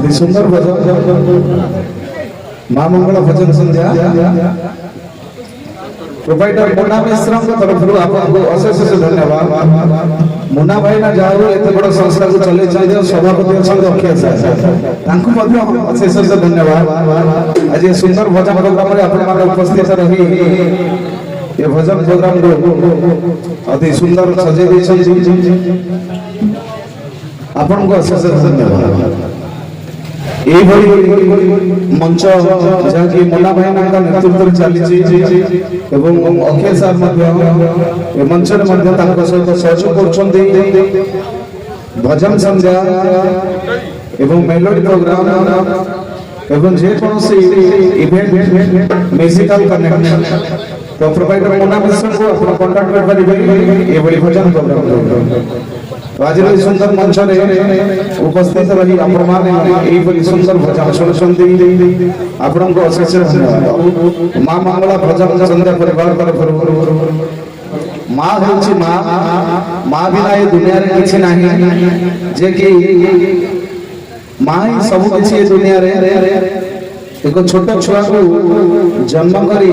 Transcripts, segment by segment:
अति सुंदर भजन माँ मंगल भजन संध्या प्रोवाइडर मुन्ना मिश्र तरफ आपको अशेष धन्यवाद। मुन्ना भाई ना जाओ एत बड़ संस्था को चले चले सभापति अच्छा अखिलेश अशेष धन्यवाद। आज सुंदर भजन प्रोग्राम में आप उपस्थित रही ये भजन प्रोग्राम को अति सुंदर सजे आपन को अशेष धन्यवाद। ये मंच जहाँ की मुन्ना भाई नेतृत्व चली एवं अखिलेश सार मंच सहित सहयोग कर भजन संध्या एवं मेलोडी प्रोग्राम एवं जेकोसी इवेंट म्यूजिकल कनेक्ट तो प्रोवाइडर मुन्ना मिश्र को अपना कांटेक्ट कर पारिबे ये बड़ी भजन प्रोग्राम आज सुंदर मंच उपस्थित रही आपड़ी सुंदर भजन शुणुंट आपण को अशेष धन्यवाद। माँ मंगला भजन संध्या परिवार तरफ माँ हूँ माँ बिना ये दुनिया रे किछि नाही जे कि माँ ही सब किछि दुनिया रे एक छोट छुआ को जन्म करी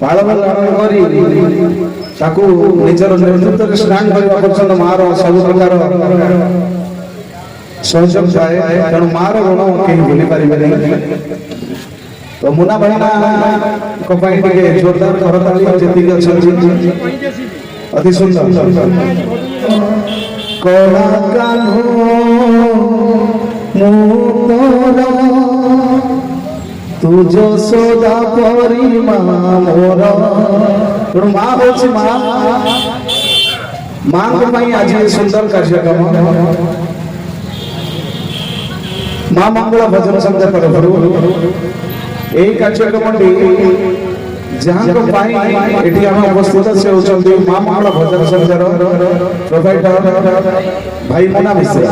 पालन लालन करी ताकू निजर नेतृत्व स्टैंड करबा पर्यंत मार सब प्रकार सहयोग जाए तेणु मार ऋण कहीं भूली पारे नहीं। तो मुन्ना भाईना को के जोरदार करताली जेती अति सुंदर कला कान्हो मुतोरा तुझ सोदा परी मोर माँ हूँ माँ को आज सुंदर कार्यक्रम माँ मंगला भजन संध्या तरफ यही कार्यक्रम जहाँ ये उपस्थित से होती माँ मंगला भजन संध्यार प्रोवाइडर भाई मुन्ना मिश्र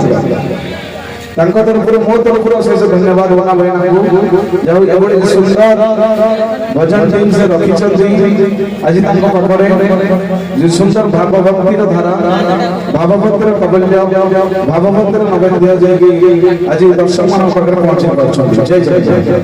तरफ मो तरफ अशेष धन्यवाद। मुन्ना भाई जो सुंदर भजन टीम से रखी आज पाखे सुंदर भावभक्तिर धारा भावभक्तिर कबल्य भावभक्तिर नैवेद्य आज दर्शक मान पाखे पहुंची पार्छ। जय जय जय।